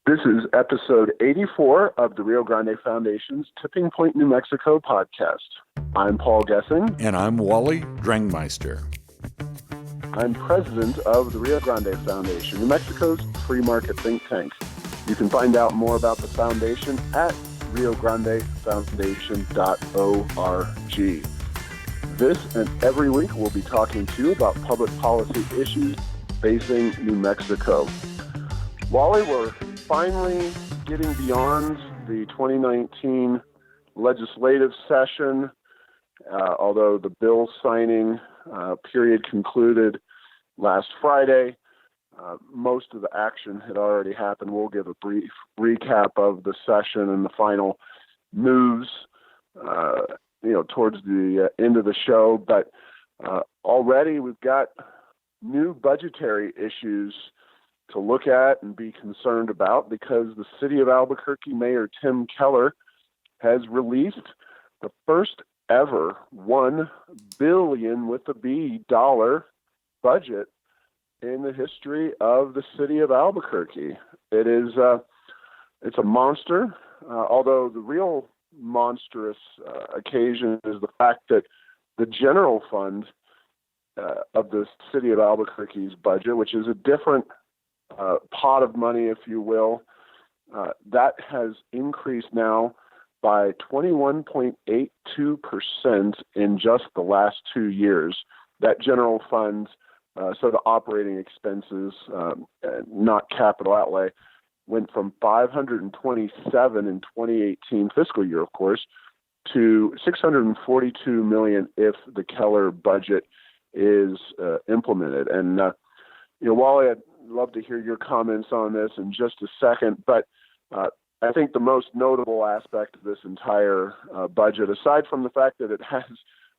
This is episode 84 of the Rio Grande Foundation's Tipping Point, New Mexico podcast. I'm Paul Gessing. And I'm Wally Drangmeister. I'm president of the Rio Grande Foundation, New Mexico's free market think tank. You can find out more about the foundation at riograndefoundation.org. This and every week we'll be talking to you about public policy issues facing New Mexico. Wally, we're finally getting beyond the 2019 legislative session, although the bill signing period concluded last Friday. Most of the action had already happened. We'll give a brief recap of the session and the final moves, towards the end of the show. But already we've got new budgetary issues to look at and be concerned about because the city of Albuquerque Mayor Tim Keller has released the first ever $1 billion with a B dollar budget in the history of the city of Albuquerque. It's a monster, although the real monstrous occasion is the fact that the general fund of the city of Albuquerque's budget, which is a different pot of money, if you will, that has increased now by 21.82% in just the last 2 years. That general fund, so the operating expenses, not capital outlay, went from 527 in 2018 fiscal year, of course, to 642 million if the Keller budget is implemented. And Wally, I'd love to hear your comments on this in just a second, but I think the most notable aspect of this entire budget, aside from the fact that it has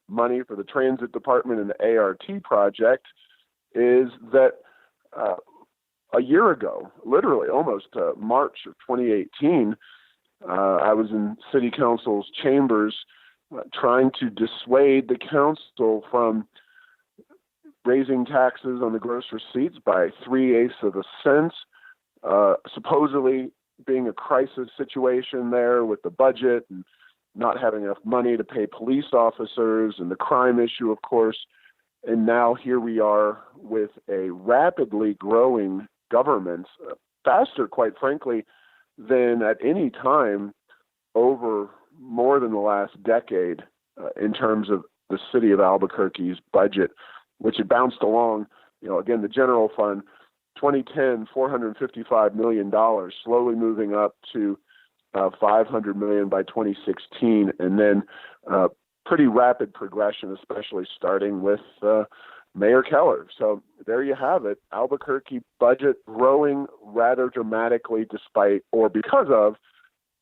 money for the transit department and the ART project, is that a year ago, literally almost March of 2018, I was in City Council's chambers trying to dissuade the council from raising taxes on the gross receipts by 0.3 cents, supposedly being a crisis situation there with the budget and not having enough money to pay police officers and the crime issue, of course. And now here we are with a rapidly growing government, faster, quite frankly, than at any time over more than the last decade in terms of the city of Albuquerque's budget, which had bounced along, again, the general fund, 2010, $455 million, slowly moving up to $500 million by 2016, and then pretty rapid progression, especially starting with Mayor Keller. So there you have it. Albuquerque budget growing rather dramatically despite or because of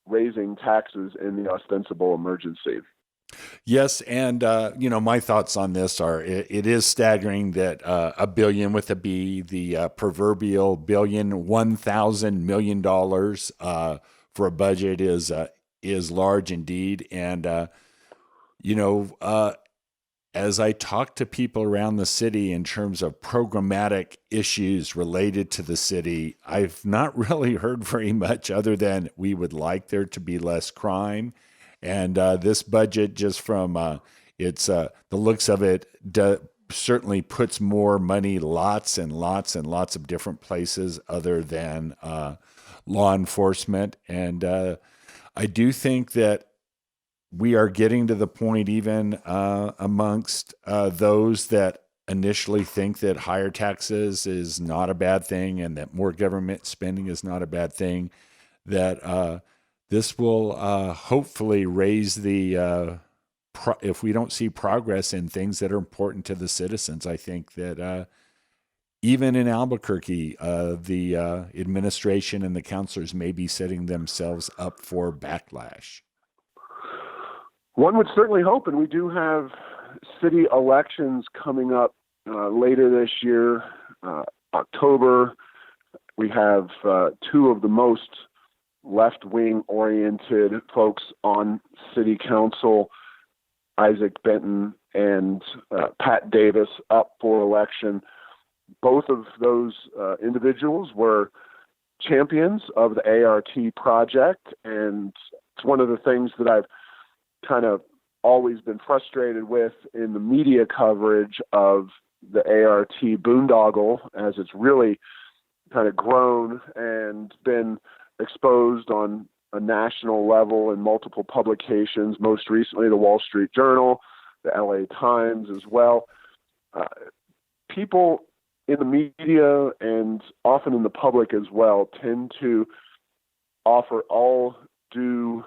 raising taxes in the ostensible emergency. Yes, and my thoughts on this are it is staggering that $1 billion with a B, the proverbial $1,000 million for a budget is large indeed. And as I talk to people around the city in terms of programmatic issues related to the city, I've not really heard very much other than we would like there to be less crime. And this budget, just from the looks of it, certainly puts more money lots and lots and lots of different places other than law enforcement. And I do think that we are getting to the point even amongst those that initially think that higher taxes is not a bad thing and that more government spending is not a bad thing, that this will hopefully raise the, if we don't see progress in things that are important to the citizens, I think that even in Albuquerque, the administration and the councilors may be setting themselves up for backlash. One would certainly hope, and we do have city elections coming up later this year, October. We have two of the most left-wing oriented folks on city council, Isaac Benton and Pat Davis, up for election. Both of those individuals were champions of the ART project, and it's one of the things that I've kind of always been frustrated with in the media coverage of the ART boondoggle, as it's really kind of grown and been exposed on a national level in multiple publications, most recently the Wall Street Journal, the LA Times as well. People in the media and often in the public as well tend to offer all due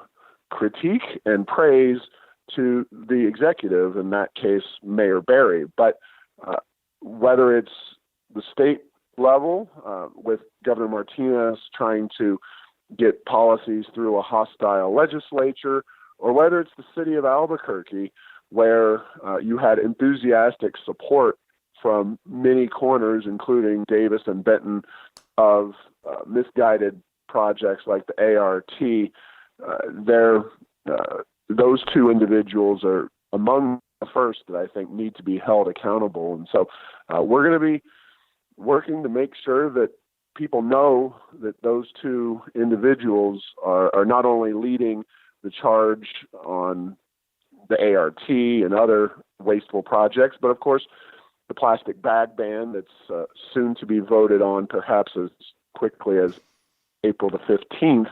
critique and praise to the executive, in that case, Mayor Barry. But whether it's the state level with Governor Martinez trying to get policies through a hostile legislature, or whether it's the city of Albuquerque, where you had enthusiastic support from many corners, including Davis and Benton, of misguided projects like the ART, those two individuals are among the first that I think need to be held accountable. And so we're going to be working to make sure that people know that those two individuals are not only leading the charge on the ART and other wasteful projects, but of course the plastic bag ban that's soon to be voted on perhaps as quickly as April the 15th,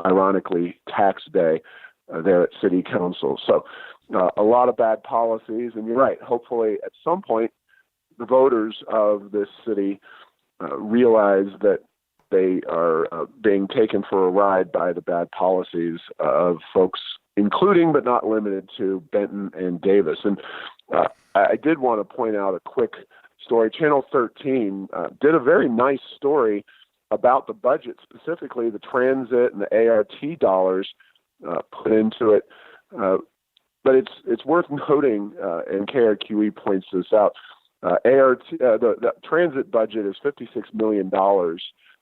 ironically tax day there at City Council. So a lot of bad policies, and you're right, hopefully at some point the voters of this city realize that they are being taken for a ride by the bad policies of folks, including but not limited to Benton and Davis. And I did want to point out a quick story. Channel 13 did a very nice story about the budget, specifically the transit and the ART dollars put into it. But it's worth noting, and KRQE points this out, the transit budget is $56 million.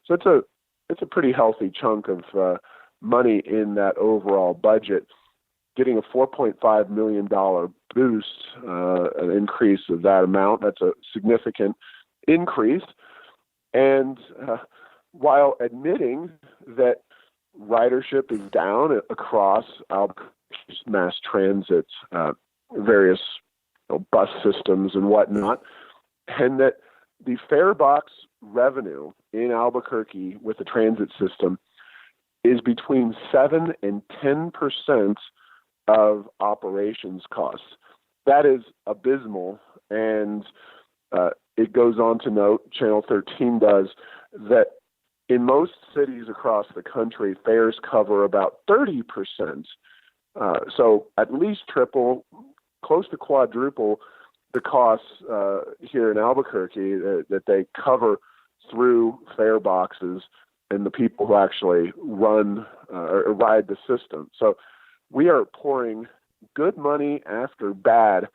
So it's a pretty healthy chunk of money in that overall budget. Getting a $4.5 million boost, an increase of that amount, that's a significant increase. And while admitting that ridership is down across Albuquerque's mass transit, various bus systems and whatnot, and that the fare box revenue in Albuquerque with the transit system is between 7 and 10% of operations costs. That is abysmal, and it goes on to note, Channel 13 does, that in most cities across the country, fares cover about 30%. So at least triple, close to quadruple the costs here in Albuquerque that they cover through fare boxes and the people who actually run or ride the system. So we are pouring good money after bad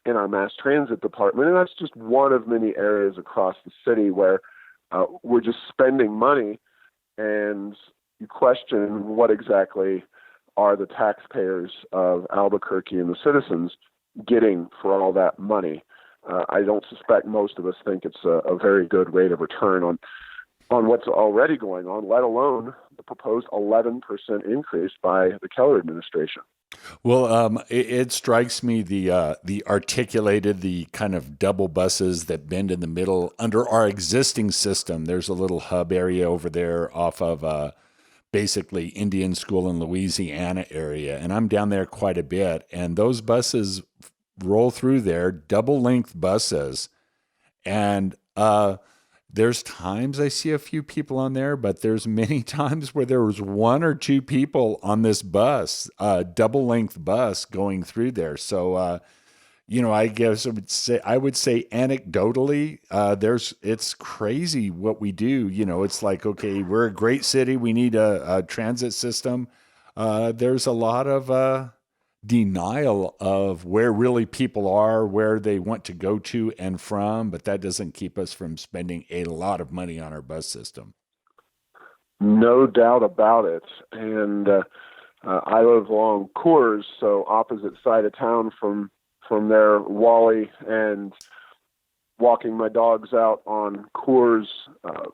in our mass transit department, and that's just one of many areas across the city where we're just spending money, and you question what exactly are the taxpayers of Albuquerque and the citizens getting for all that money. I don't suspect most of us think it's a very good rate of return on what's already going on, let alone the proposed 11% increase by the Keller administration. Well, it strikes me the articulated, the kind of double buses that bend in the middle under our existing system. There's a little hub area over there off of basically Indian School in Louisiana area, and I'm down there quite a bit. And those buses roll through there, double length buses, and there's times I see a few people on there, but there's many times where there was one or two people on this bus, double length bus going through there. So, I guess I would say anecdotally, it's crazy what we do. It's like, okay, we're a great city. We need a transit system. There's a lot of denial of where really people are, where they want to go to and from, but that doesn't keep us from spending a lot of money on our bus system. No doubt about it. And I live along Coors, so opposite side of town from there, Wally, and walking my dogs out on Coors,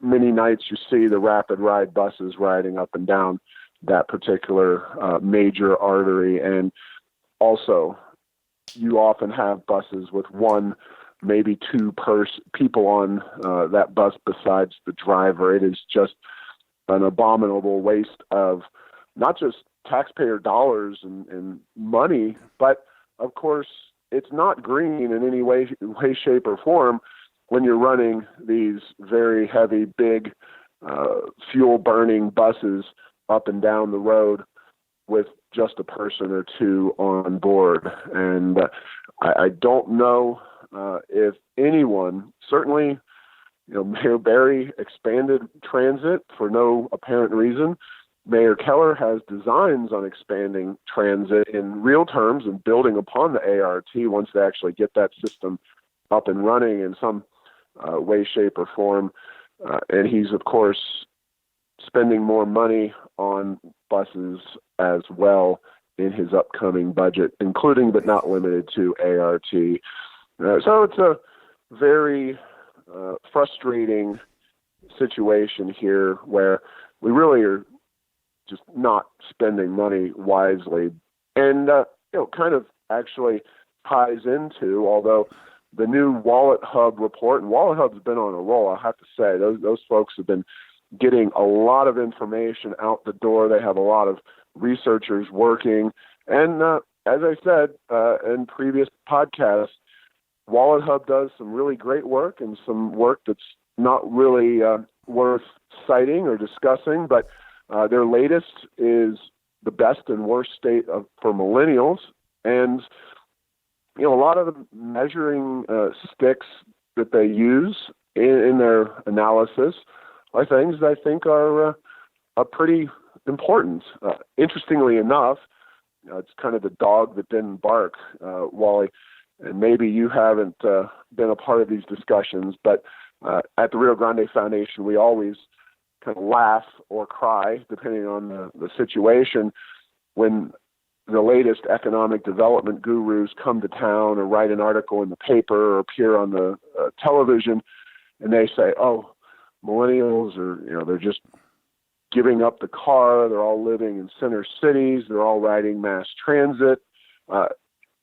many nights you see the rapid ride buses riding up and down that particular major artery. And also, you often have buses with one, maybe two people on that bus besides the driver. It is just an abominable waste of not just taxpayer dollars and money, but of course, it's not green in any way, shape, or form when you're running these very heavy, big, fuel-burning buses up and down the road with just a person or two on board. And I don't know if anyone, certainly, Mayor Barry expanded transit for no apparent reason. Mayor Keller has designs on expanding transit in real terms and building upon the ART once they actually get that system up and running in some way, shape, or form. And he's, of course, spending more money on buses as well in his upcoming budget, including but not limited to ART. So it's a very frustrating situation here where we really are just not spending money wisely. And, kind of actually ties into, although the new Wallet Hub report, and Wallet Hub's been on a roll, I have to say, those folks have been getting a lot of information out the door. They have a lot of researchers working. And as I said in previous podcasts, Wallet Hub does some really great work and some work that's not really worth citing or discussing, but their latest is the best and worst state for millennials. And, a lot of the measuring sticks that they use in their analysis are things that I think are pretty important. Interestingly enough, it's kind of the dog that didn't bark, Wally, and maybe you haven't been a part of these discussions, but at the Rio Grande Foundation, we always kind of laugh or cry, depending on the situation, when the latest economic development gurus come to town or write an article in the paper or appear on the television, and they say, oh, millennials are, they're just giving up the car. They're all living in center cities. They're all riding mass transit.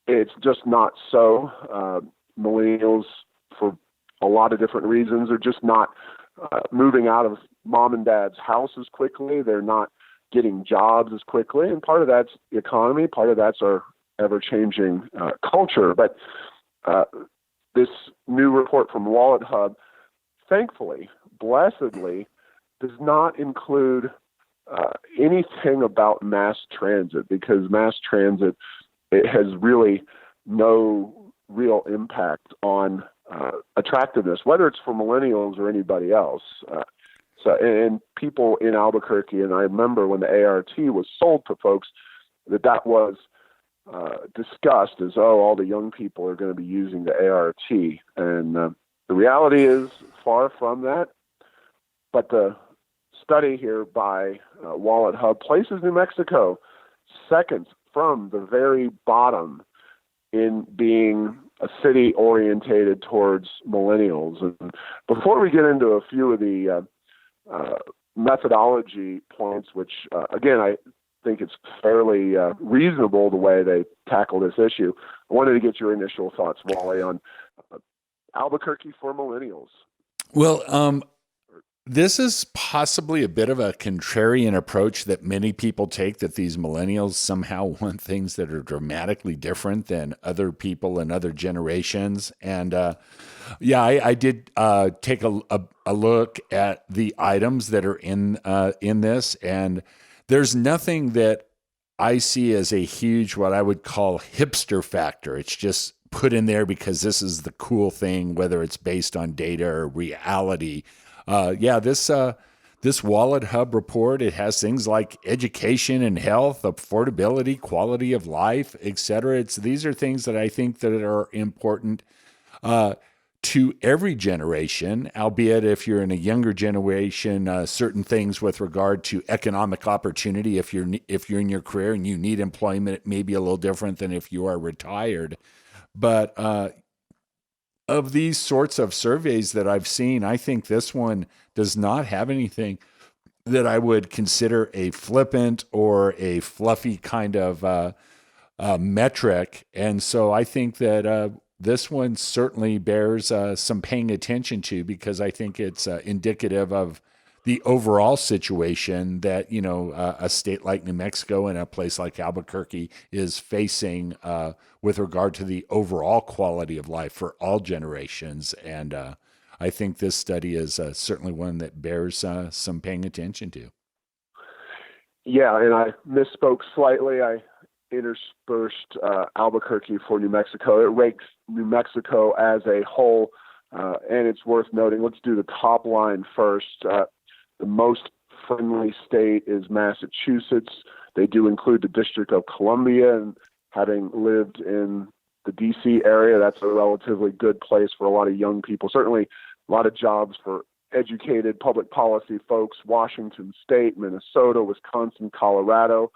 It's just not so. Millennials, for a lot of different reasons, are just not moving out of mom and dad's house as quickly. They're not getting jobs as quickly. And part of that's the economy. Part of that's our ever-changing culture. But this new report from Wallet Hub, thankfully, blessedly, does not include anything about mass transit, because mass transit, it has really no real impact on attractiveness, whether it's for millennials or anybody else. And people in Albuquerque, and I remember when the ART was sold to folks, that was discussed as, all the young people are going to be using the ART. And the reality is far from that. But the study here by Wallet Hub places New Mexico second from the very bottom in being a city orientated towards millennials. And before we get into a few of the methodology points, which, again, I think it's fairly reasonable the way they tackle this issue, I wanted to get your initial thoughts, Wally, on Albuquerque for millennials. Well, this is possibly a bit of a contrarian approach that many people take, that these millennials somehow want things that are dramatically different than other people and other generations. And I did take a look at the items that are in this, and there's nothing that I see as a huge, what I would call, hipster factor. It's just put in there because this is the cool thing, whether it's based on data or reality. This Wallet Hub report, it has things like education and health, affordability, quality of life, etc. These are things that I think that are important to every generation, albeit if you're in a younger generation, certain things with regard to economic opportunity. If you're in your career and you need employment, it may be a little different than if you are retired. But of these sorts of surveys that I've seen, I think this one does not have anything that I would consider a flippant or a fluffy kind of metric. And so I think that this one certainly bears some paying attention to, because I think it's indicative of the overall situation that, a state like New Mexico and a place like Albuquerque is facing with regard to the overall quality of life for all generations. And I think this study is certainly one that bears some paying attention to. Yeah, and I misspoke slightly. I interspersed Albuquerque for New Mexico. It ranks New Mexico as a whole, and it's worth noting. Let's do the top line first. The most friendly state is Massachusetts. They do include the District of Columbia, and having lived in the D.C. area, that's a relatively good place for a lot of young people. Certainly a lot of jobs for educated public policy folks. Washington State, Minnesota, Wisconsin, Colorado,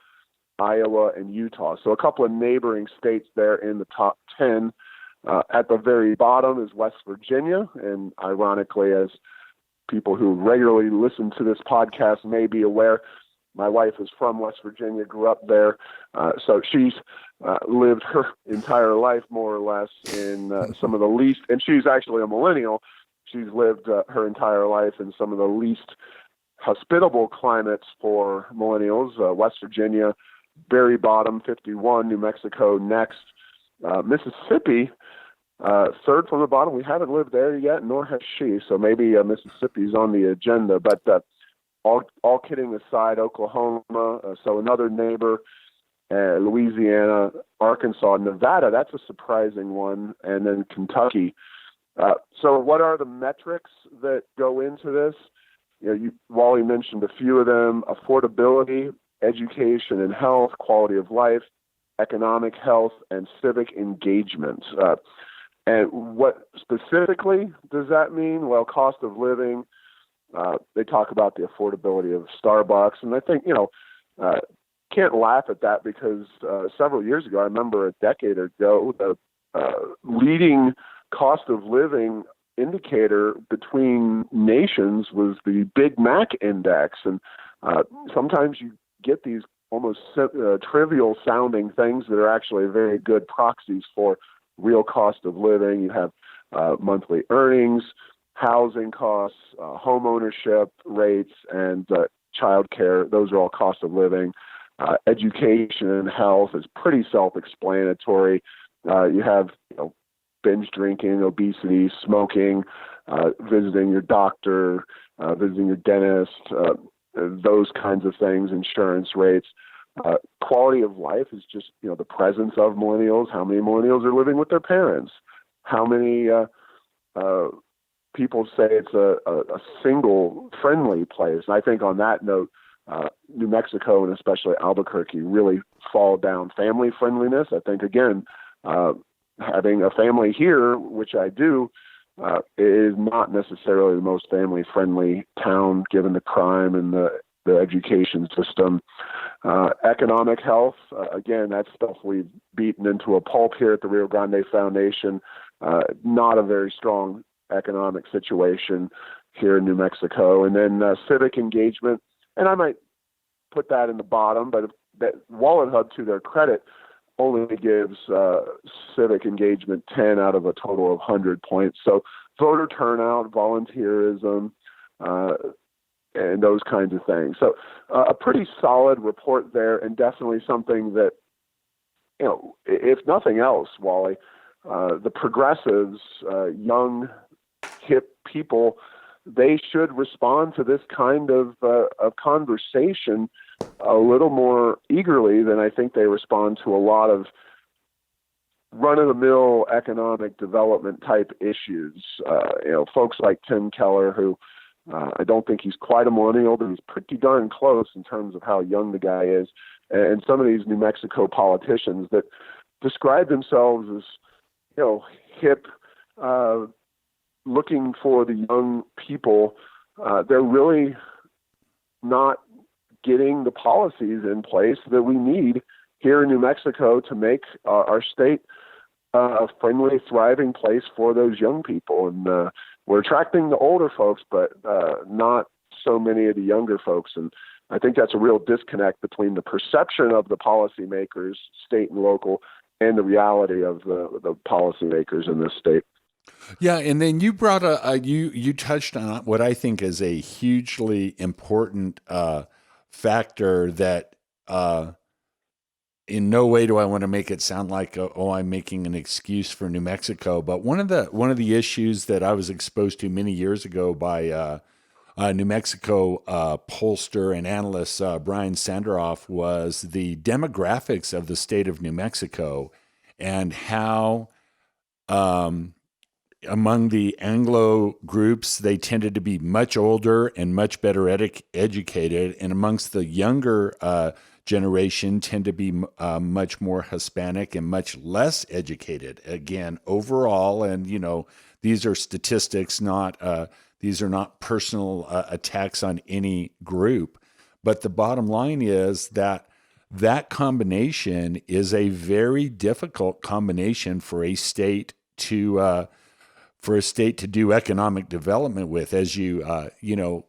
Iowa, and Utah. So a couple of neighboring states there in the top 10. At the very bottom is West Virginia, and ironically, as people who regularly listen to this podcast may be aware, my wife is from West Virginia, grew up there, so she's lived her entire life more or less in some of the least, and she's actually a millennial. She's lived her entire life in some of the least hospitable climates for millennials. West Virginia, very bottom, 51. New Mexico next. Mississippi, third from the bottom. We haven't lived there yet, nor has she. So maybe Mississippi's on the agenda. But all kidding aside, Oklahoma, so another neighbor, Louisiana, Arkansas, Nevada. That's a surprising one, and then Kentucky. So what are the metrics that go into this? Wally mentioned a few of them: affordability, education and health, quality of life, economic health, and civic engagement. And what specifically does that mean? Well, cost of living. They talk about the affordability of Starbucks, and I think, can't laugh at that, because several years ago, I remember a decade ago, the leading cost of living indicator between nations was the Big Mac index. And sometimes you get these almost trivial sounding things that are actually very good proxies for real cost of living. You have monthly earnings, housing costs, home ownership rates, and child care. Those are all cost of living. Education and health is pretty self-explanatory. You have binge drinking, obesity, smoking, visiting your doctor, visiting your dentist, those kinds of things, insurance rates. Quality of life is just, the presence of millennials. How many millennials are living with their parents? How many people say it's a single friendly place? And I think on that note, New Mexico and especially Albuquerque really fall down family friendliness. I think, again, having a family here, which I do, is not necessarily the most family-friendly town, given the crime and the education system. Economic health, again, that's stuff we've beaten into a pulp here at the Rio Grande Foundation. Not a very strong economic situation here in New Mexico. And then civic engagement, and I might put that in the bottom, but that Wallet Hub, to their credit, only gives civic engagement 10 out of a total of 100 points. So voter turnout, volunteerism, and those kinds of things. So a pretty solid report there, and definitely something that, if nothing else, Wally, the progressives, young, hip people, they should respond to this kind of conversation a little more eagerly than I think they respond to a lot of run-of-the-mill economic development type issues. Folks like Tim Keller, who I don't think he's quite a millennial, but he's pretty darn close in terms of how young the guy is. And some of these New Mexico politicians that describe themselves as, hip, looking for the young people, they're really not getting the policies in place that we need here in New Mexico to make our state a friendly, thriving place for those young people. And we're attracting the older folks, but not so many of the younger folks. And I think that's a real disconnect between the perception of the policymakers, state and local, and the reality of the policymakers in this state. Yeah, and then you brought you touched on what I think is a hugely important factor that in no way do I want to make it sound like I'm making an excuse for New Mexico, but one of the issues that I was exposed to many years ago by New Mexico pollster and analyst Brian Sanderoff was the demographics of the state of New Mexico and how among the Anglo groups, they tended to be much older and much better educated, and amongst the younger generation tend to be much more Hispanic and much less educated. Again, overall, and these are statistics, not these are not personal attacks on any group. But the bottom line is that combination is a very difficult combination for a state to do economic development with, as you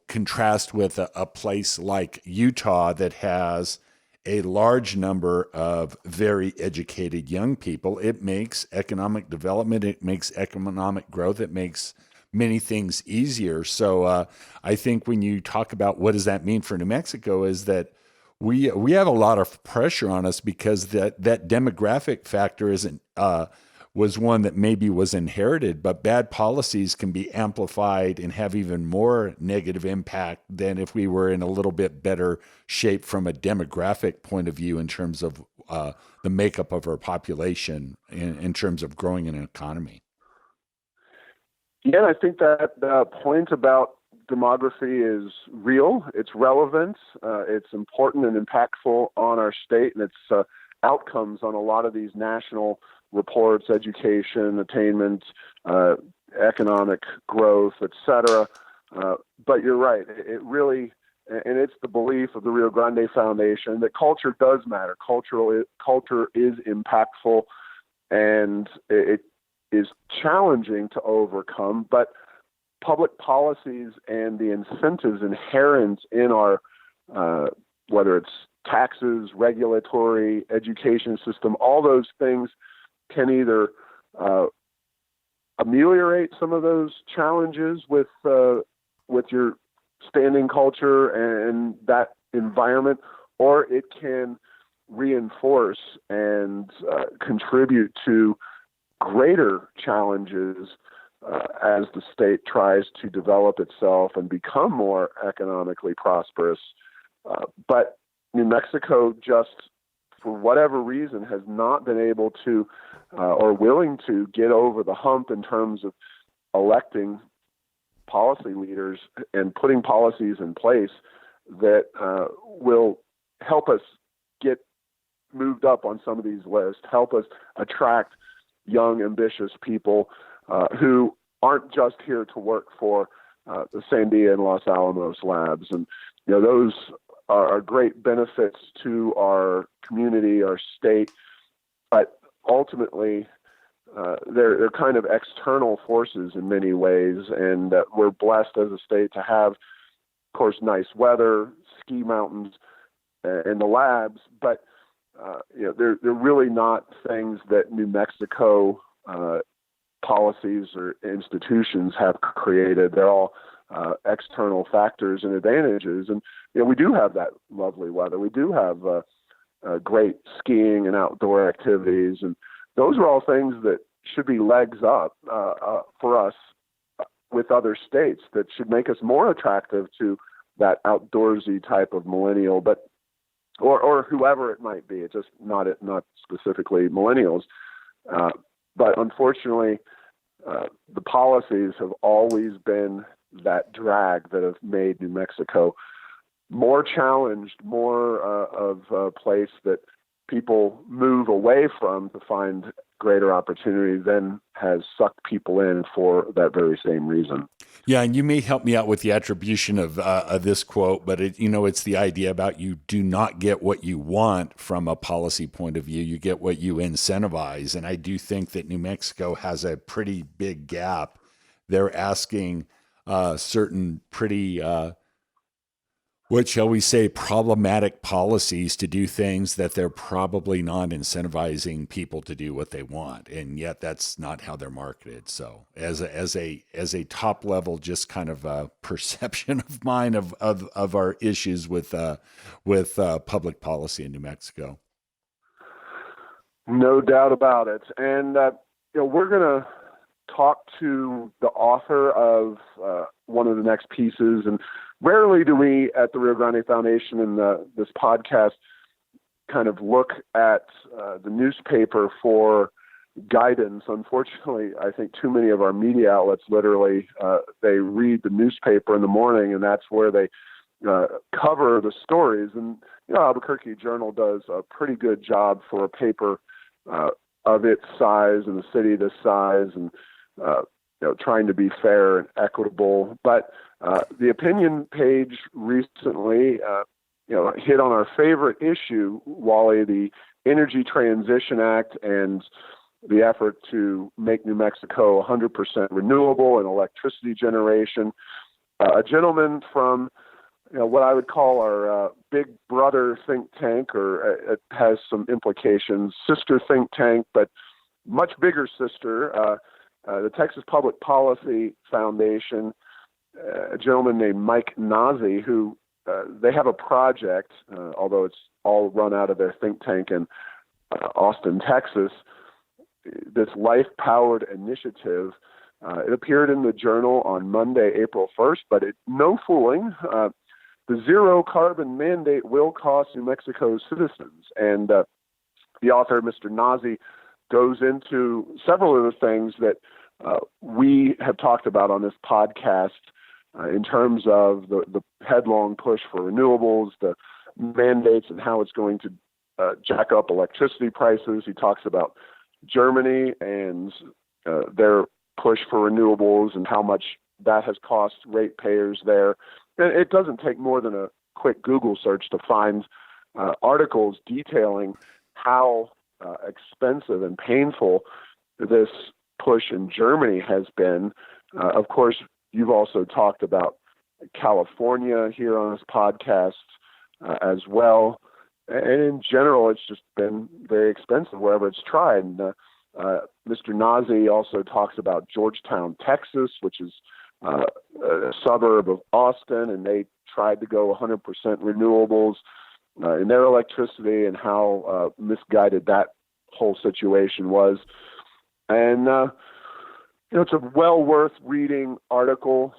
contrast with a place like Utah that has a large number of very educated young people. It makes economic development, it makes economic growth, it makes many things easier. So I think when you talk about what does that mean for New Mexico, is that we have a lot of pressure on us because that demographic factor isn't was one that maybe was inherited, but bad policies can be amplified and have even more negative impact than if we were in a little bit better shape from a demographic point of view in terms of the makeup of our population in terms of growing an economy. Yeah, I think that point about demography is real. It's relevant. It's important and impactful on our state, and its outcomes on a lot of these national reports, education, attainment, economic growth, etc. But you're right. It really, and it's the belief of the Rio Grande Foundation that culture does matter. Culture is impactful, and it is challenging to overcome. But public policies and the incentives inherent in our, whether it's taxes, regulatory, education system, all those things can either ameliorate some of those challenges with your standing culture and that environment, or it can reinforce and contribute to greater challenges as the state tries to develop itself and become more economically prosperous. But New Mexico just, for whatever reason, has not been able to or willing to get over the hump in terms of electing policy leaders and putting policies in place that will help us get moved up on some of these lists, help us attract young, ambitious people who aren't just here to work for the Sandia and Los Alamos labs. And those are great benefits to our community, our state, but ultimately they're kind of external forces in many ways. And we're blessed as a state to have, of course, nice weather, ski mountains, and the labs, but they're really not things that New Mexico policies or institutions have created. They're all external factors and advantages. And we do have that lovely weather. We do have great skiing and outdoor activities, and those are all things that should be legs up for us with other states that should make us more attractive to that outdoorsy type of millennial, but or whoever it might be. It's just not specifically millennials. But unfortunately, the policies have always been that drag that have made New Mexico more challenged, more of a place that people move away from to find greater opportunity then has sucked people in for that very same reason. Yeah, and you may help me out with the attribution of this quote, but it's the idea about you do not get what you want from a policy point of view. You get what you incentivize, and I do think that New Mexico has a pretty big gap. They're asking certain pretty what shall we say, problematic policies to do things that they're probably not incentivizing people to do what they want, and yet that's not how they're marketed. So, as a top level, just kind of a perception of mine of our issues with public policy in New Mexico. No doubt about it, and we're gonna talk to the author of one of the next pieces, and rarely do we at the Rio Grande Foundation in this podcast kind of look at the newspaper for guidance. Unfortunately, I think too many of our media outlets literally, they read the newspaper in the morning and that's where they cover the stories. And, Albuquerque Journal does a pretty good job for a paper of its size and a city this size, and trying to be fair and equitable. But the opinion page recently, hit on our favorite issue, Wally, the Energy Transition Act and the effort to make New Mexico 100% renewable and electricity generation. A gentleman from what I would call our big brother think tank, or it has some implications, sister think tank, but much bigger sister, the Texas Public Policy Foundation, a gentleman named Mike Nazi, who they have a project, although it's all run out of their think tank in Austin, Texas, this life-powered initiative. It appeared in the Journal on Monday, April 1st, but no fooling. The zero carbon mandate will cost New Mexico's citizens. And the author, Mr. Nazi, goes into several of the things that we have talked about on this podcast in terms of the headlong push for renewables, the mandates, and how it's going to jack up electricity prices. He talks about Germany and their push for renewables and how much that has cost ratepayers there. And it doesn't take more than a quick Google search to find articles detailing how expensive and painful this push in Germany has been. Of course, you've also talked about California here on this podcast as well. And in general, it's just been very expensive wherever it's tried. And, Mr. Nazi also talks about Georgetown, Texas, which is a suburb of Austin, and they tried to go 100% renewables in their electricity and how misguided that whole situation was. And, it's a well worth reading article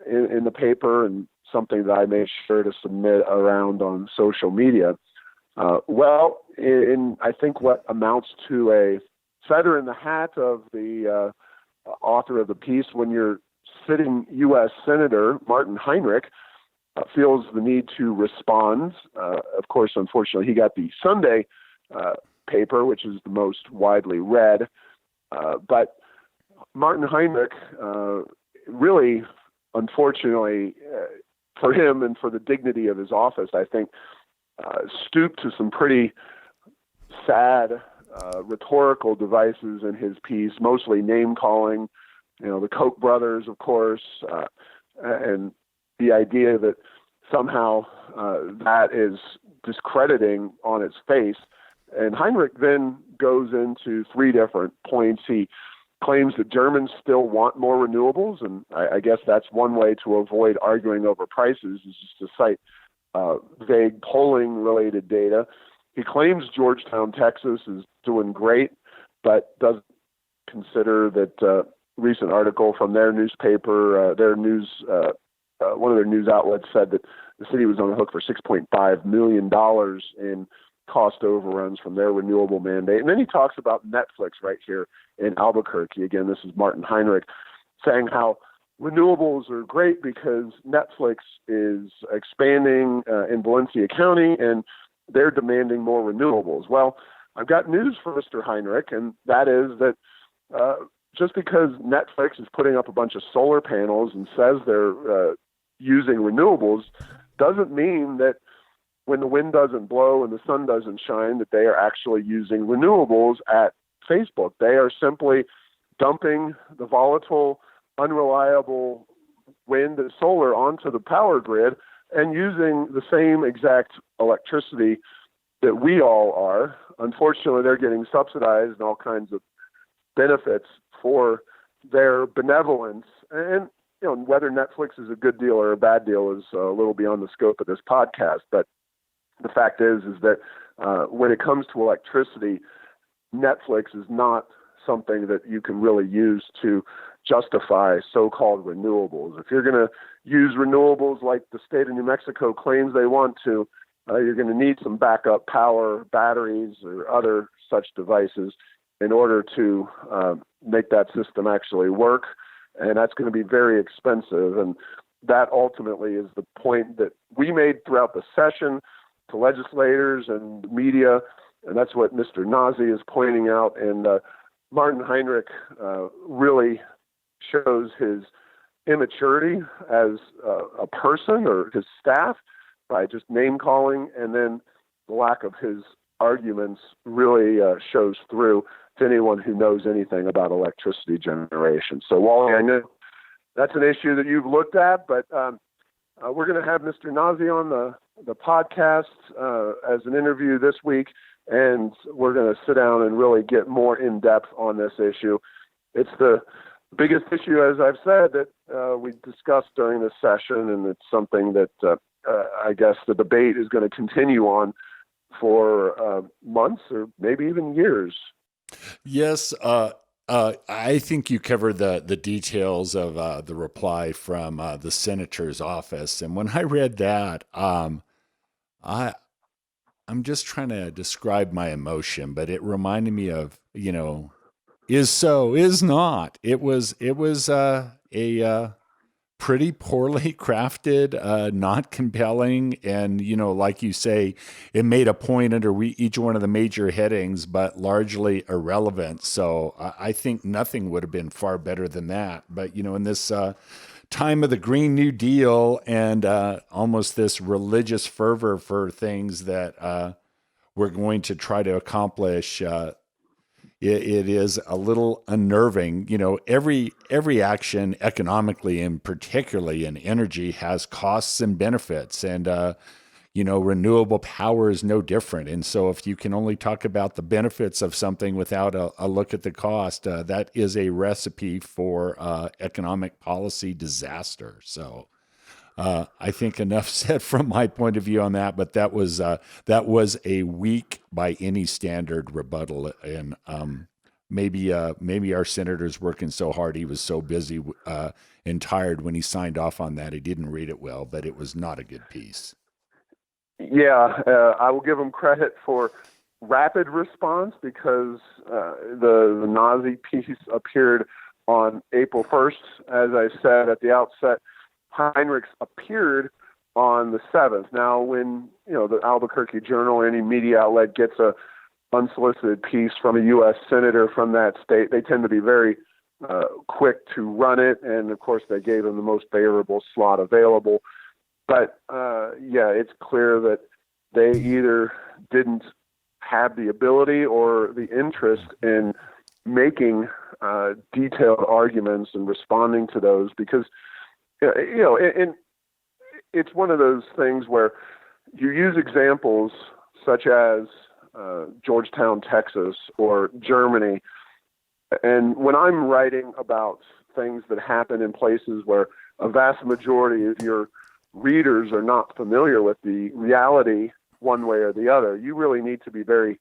in the paper, and something that I made sure to submit around on social media. In I think what amounts to a feather in the hat of the author of the piece, when your sitting U.S. Senator Martin Heinrich feels the need to respond. Of course, unfortunately, he got the Sunday paper, which is the most widely read. But Martin Heinrich really, unfortunately, for him and for the dignity of his office, I think, stooped to some pretty sad rhetorical devices in his piece, mostly name-calling, the Koch brothers, of course, and the idea that somehow that is discrediting on its face. And Heinrich then goes into three different points. He claims that Germans still want more renewables, and I guess that's one way to avoid arguing over prices, is just to cite vague polling-related data. He claims Georgetown, Texas is doing great, but doesn't consider that recent article from their newspaper, one of their news outlets said that the city was on the hook for $6.5 million in cost overruns from their renewable mandate. And then he talks about Netflix right here in Albuquerque. Again, this is Martin Heinrich saying how renewables are great because Netflix is expanding in Valencia County, and they're demanding more renewables. Well, I've got news for Mr. Heinrich, and that is that just because Netflix is putting up a bunch of solar panels and says they're using renewables doesn't mean that when the wind doesn't blow and the sun doesn't shine that they are actually using renewables at Facebook. They are simply dumping the volatile, unreliable wind and solar onto the power grid and using the same exact electricity that we all are. Unfortunately, they're getting subsidized and all kinds of benefits for their benevolence. And whether Netflix is a good deal or a bad deal is a little beyond the scope of this podcast. But the fact is that when it comes to electricity, Netflix is not something that you can really use to justify so-called renewables. If you're going to use renewables like the state of New Mexico claims they want to, you're going to need some backup power, batteries, or other such devices in order to make that system actually work. And that's going to be very expensive. And that ultimately is the point that we made throughout the session to legislators and media. And that's what Mr. Nazi is pointing out. And Martin Heinrich really shows his immaturity as a person or his staff by just name calling, and then the lack of his arguments really shows through to anyone who knows anything about electricity generation. So, Wally, I know that's an issue that you've looked at, but we're going to have Mr. Nazi on the podcast as an interview this week, and we're going to sit down and really get more in depth on this issue. It's the biggest issue, as I've said, that we discussed during this session, and it's something that I guess the debate is going to continue on for months or maybe even years. Yes, I think you covered the details of the reply from the senator's office, and when I read that, I'm just trying to describe my emotion, but it reminded me of is so, is not. It was a pretty poorly crafted, not compelling. And, like you say, it made a point under each one of the major headings, but largely irrelevant. So I think nothing would have been far better than that. But, in this time of the Green New Deal and almost this religious fervor for things that we're going to try to accomplish, it is a little unnerving. Every action economically and particularly in energy has costs and benefits, and renewable power is no different. And so if you can only talk about the benefits of something without a look at the cost, that is a recipe for economic policy disaster. So I think enough said from my point of view on that, but that was a weak by any standard rebuttal, and maybe our senator's working so hard, he was so busy and tired when he signed off on that, he didn't read it well, but it was not a good piece. Yeah, I will give him credit for rapid response because the Nazi piece appeared on April 1st, as I said at the outset. Heinrich's appeared on the 7th. Now, when the Albuquerque Journal or any media outlet gets a unsolicited piece from a U.S. senator from that state, they tend to be very quick to run it, and of course they gave him the most favorable slot available. But it's clear that they either didn't have the ability or the interest in making detailed arguments and responding to those, because and it's one of those things where you use examples such as Georgetown, Texas, or Germany. And when I'm writing about things that happen in places where a vast majority of your readers are not familiar with the reality one way or the other, you really need to be very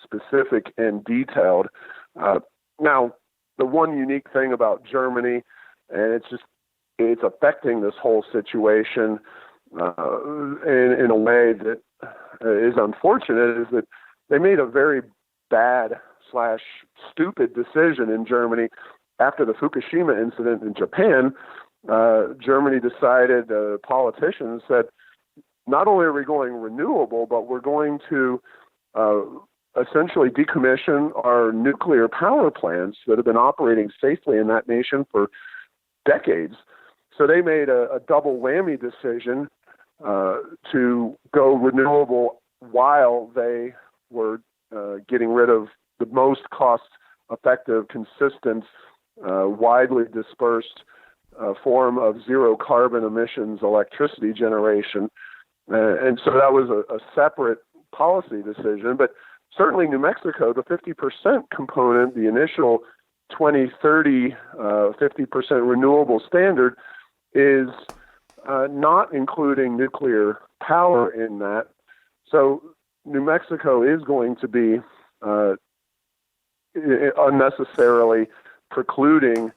specific and detailed. Now, the one unique thing about Germany, and it's affecting this whole situation in a way that is unfortunate, is that they made a very bad/stupid decision in Germany after the Fukushima incident in Japan. Germany decided, politicians said, not only are we going renewable, but we're going to essentially decommission our nuclear power plants that have been operating safely in that nation for decades. So they made a double whammy decision to go renewable while they were getting rid of the most cost-effective, consistent, widely dispersed form of zero carbon emissions electricity generation. And so that was a separate policy decision. But certainly New Mexico, the 50% component, the initial 2030 50% renewable standard, is not including nuclear power in that. So New Mexico is going to be unnecessarily precluding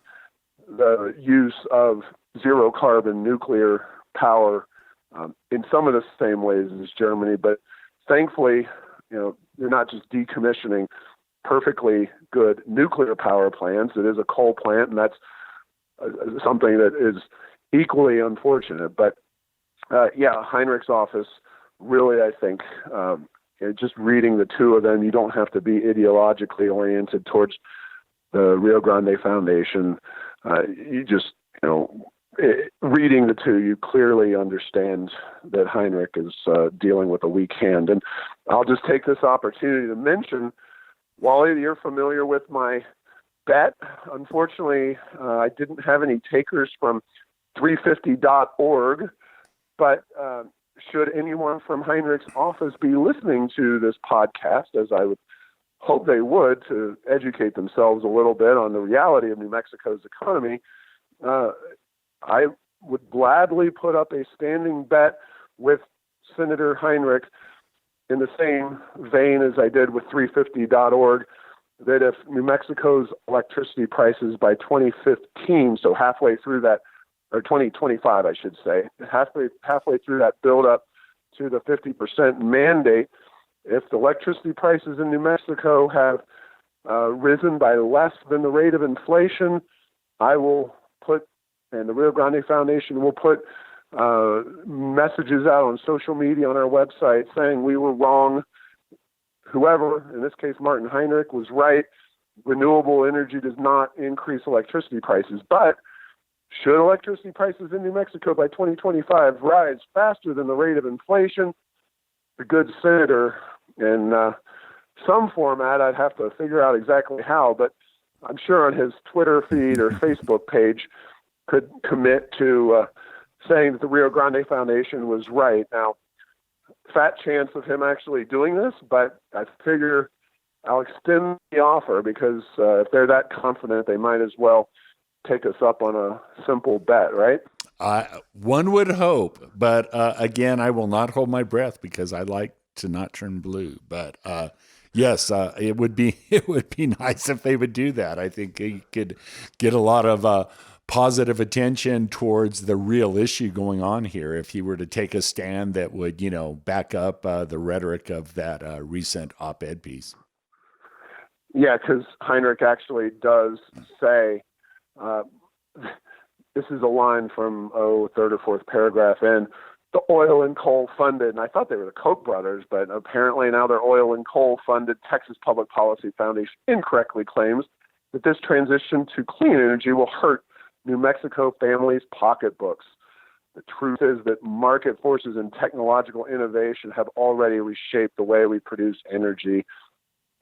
the use of zero carbon nuclear power in some of the same ways as Germany. But thankfully, they're not just decommissioning perfectly good nuclear power plants. It is a coal plant, and that's something that is equally unfortunate. But Heinrich's office really, I think, just reading the two of them, you don't have to be ideologically oriented towards the Rio Grande Foundation. You just, reading the two, you clearly understand that Heinrich is dealing with a weak hand. And I'll just take this opportunity to mention, Wally, you're familiar with my bet. Unfortunately, I didn't have any takers from 350.org, but should anyone from Heinrich's office be listening to this podcast, as I would hope they would, to educate themselves a little bit on the reality of New Mexico's economy, I would gladly put up a standing bet with Senator Heinrich in the same vein as I did with 350.org, that if New Mexico's electricity prices by 2015, so halfway through that, or 2025, I should say, halfway through that build up to the 50% mandate, if the electricity prices in New Mexico have risen by less than the rate of inflation, I will put, and the Rio Grande Foundation will put messages out on social media, on our website, saying we were wrong. Whoever, in this case Martin Heinrich, was right. Renewable energy does not increase electricity prices. But should electricity prices in New Mexico by 2025 rise faster than the rate of inflation, the good senator, in some format, I'd have to figure out exactly how, but I'm sure on his Twitter feed or Facebook page, could commit to saying that the Rio Grande Foundation was right. Now, fat chance of him actually doing this, but I figure I'll extend the offer, because if they're that confident, they might as well take us up on a simple bet, right? One would hope, but again, I will not hold my breath, because I like to not turn blue. But yes, it would be nice if they would do that. I think you could get a lot of positive attention towards the real issue going on here if he were to take a stand that would, back up the rhetoric of that recent op-ed piece. Yeah, because Heinrich actually does say, this is a line from, third or fourth paragraph in, the oil and coal funded, and I thought they were the Koch brothers, but apparently now they're oil and coal funded, Texas Public Policy Foundation incorrectly claims that this transition to clean energy will hurt New Mexico families' pocketbooks. The truth is that market forces and technological innovation have already reshaped the way we produce energy,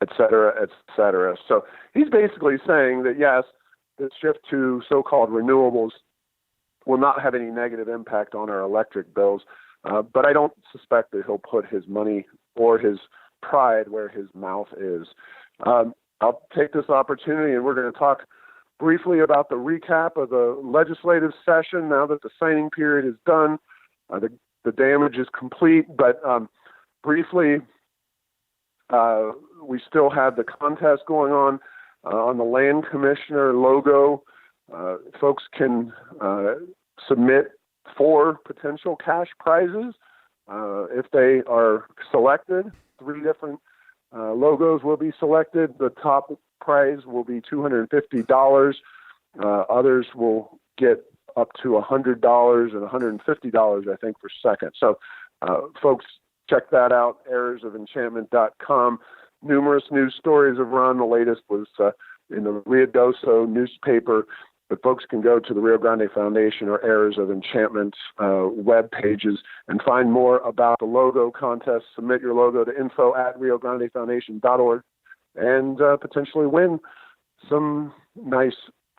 et cetera, et cetera. So he's basically saying that, yes, the shift to so-called renewables will not have any negative impact on our electric bills, but I don't suspect that he'll put his money or his pride where his mouth is. I'll take this opportunity, and we're going to talk briefly about the recap of the legislative session now that the signing period is done. The damage is complete, but briefly, we still have the contest going on the land commissioner logo. Folks can submit 4 potential cash prizes. If they are selected, 3 different logos will be selected. The top prize will be $250. Others will get up to $100 and $150, I think, for second. So Folks, check that out, errorsoфenchantment.com. Numerous news stories have run. The latest was in the Ruidoso newspaper. But folks can go to the Rio Grande Foundation or Errors of Enchantment web pages and find more about the logo contest. Submit your logo to info@riograndefoundation.org and potentially win some nice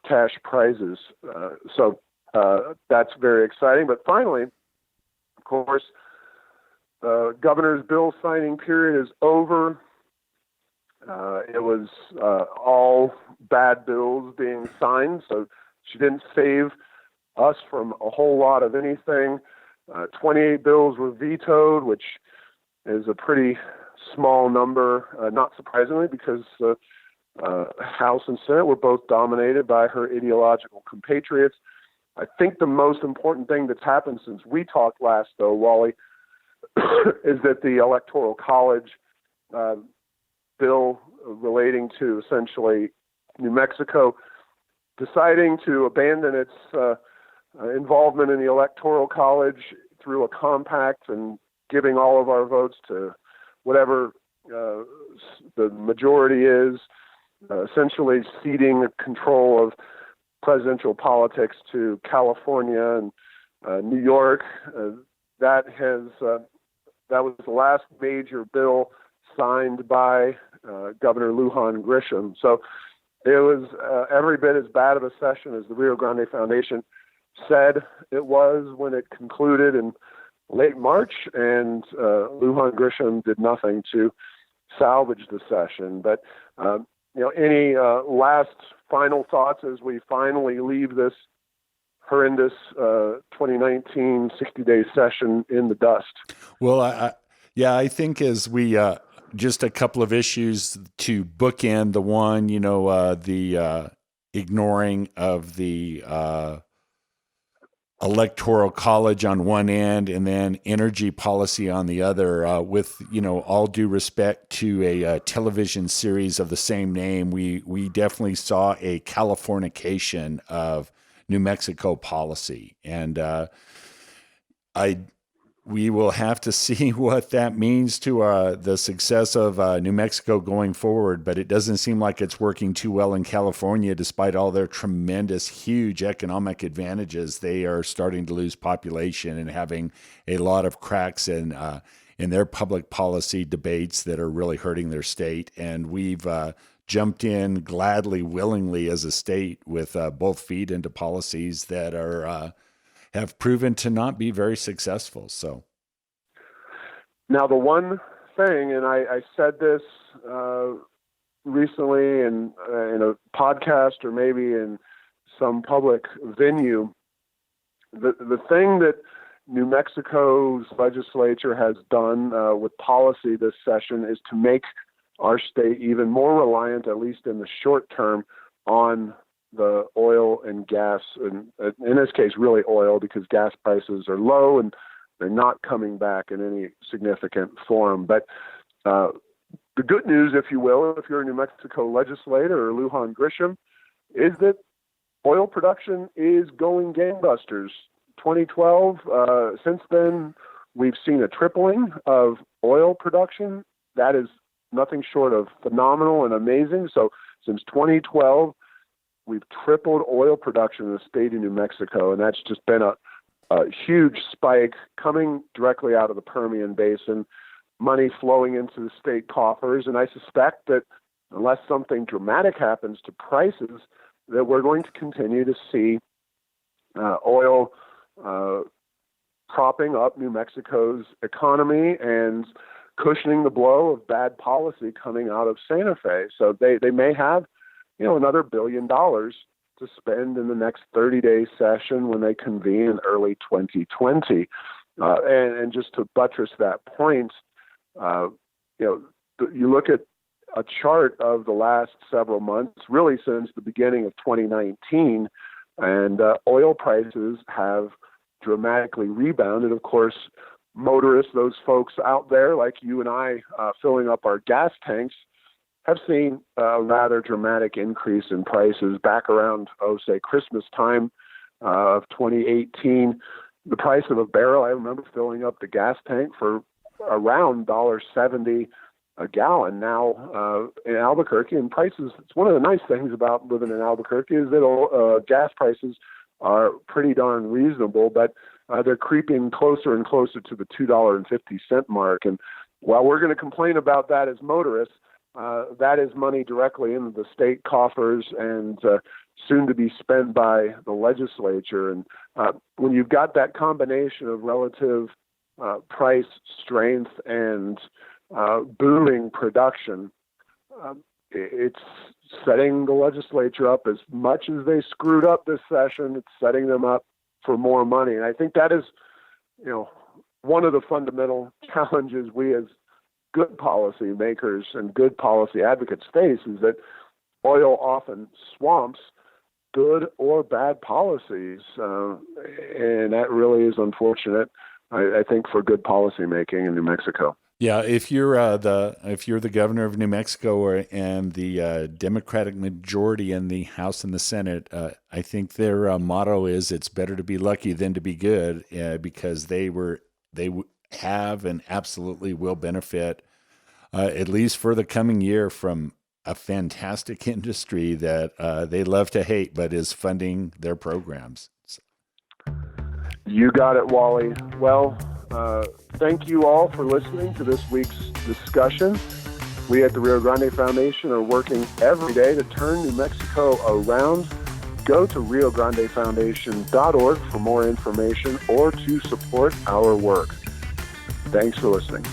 cash prizes. So that's very exciting. But finally, of course, the governor's bill signing period is over. It was all bad bills being signed, so she didn't save us from a whole lot of anything. 28 bills were vetoed, which is a pretty small number, not surprisingly, because House and Senate were both dominated by her ideological compatriots. I think the most important thing that's happened since we talked last, though, Wally, is that the Electoral College bill relating to essentially New Mexico deciding to abandon its involvement in the Electoral College through a compact and giving all of our votes to whatever the majority is, essentially ceding control of presidential politics to California and New York. That was the last major bill signed by Governor Lujan Grisham. So it was every bit as bad of a session as the Rio Grande Foundation said it was when it concluded in late March, and Lujan Grisham did nothing to salvage the session. But any last final thoughts as we finally leave this horrendous 2019 60-day session in the dust? Well, I think as we just a couple of issues to bookend the one, the ignoring of the Electoral College on one end and then energy policy on the other. With all due respect to a television series of the same name, we definitely saw a Californication of New Mexico policy, and we will have to see what that means to the success of New Mexico going forward, but it doesn't seem like it's working too well in California, despite all their tremendous, huge economic advantages. They are starting to lose population and having a lot of cracks in their public policy debates that are really hurting their state. And we've jumped in gladly, willingly as a state with both feet into policies that are have proven to not be very successful. So now the one thing, and I said this recently in a podcast or maybe in some public venue, the thing that New Mexico's legislature has done with policy this session is to make our state even more reliant, at least in the short term, on the oil and gas, and in this case, really oil, because gas prices are low and they're not coming back in any significant form. But the good news, if you will, if you're a New Mexico legislator or Lujan Grisham, is that oil production is going gangbusters. 2012, since then, we've seen a tripling of oil production. That is nothing short of phenomenal and amazing. So since 2012, we've tripled oil production in the state of New Mexico, and that's just been a huge spike coming directly out of the Permian Basin, money flowing into the state coffers. And I suspect that unless something dramatic happens to prices, that we're going to continue to see oil propping up New Mexico's economy and cushioning the blow of bad policy coming out of Santa Fe. So they may have another $1 billion to spend in the next 30-day session when they convene in early 2020. And just to buttress that point, you look at a chart of the last several months, really since the beginning of 2019, and oil prices have dramatically rebounded. Of course, motorists, those folks out there like you and I filling up our gas tanks, have seen a rather dramatic increase in prices back around, say, Christmas time of 2018. the price of a barrel. I remember filling up the gas tank for around $1.70 a gallon now in Albuquerque. And prices, it's one of the nice things about living in Albuquerque is that gas prices are pretty darn reasonable, but they're creeping closer and closer to the $2.50 mark. And while we're going to complain about that as motorists, that is money directly into the state coffers and soon to be spent by the legislature. And when you've got that combination of relative price strength and booming production, it's setting the legislature up as much as they screwed up this session. It's setting them up for more money. And I think that is, one of the fundamental challenges we as good policy makers and good policy advocates face is that oil often swamps good or bad policies. And that really is unfortunate, I think, for good policy making in New Mexico. Yeah, if you're the governor of New Mexico and the Democratic majority in the House and the Senate, I think their motto is "It's better to be lucky than to be good," because they have and absolutely will benefit, at least for the coming year, from a fantastic industry that they love to hate, but is funding their programs. You got it, Wally. Well, thank you all for listening to this week's discussion. We at the Rio Grande Foundation are working every day to turn New Mexico around. Go to riograndefoundation.org for more information or to support our work. Thanks for listening.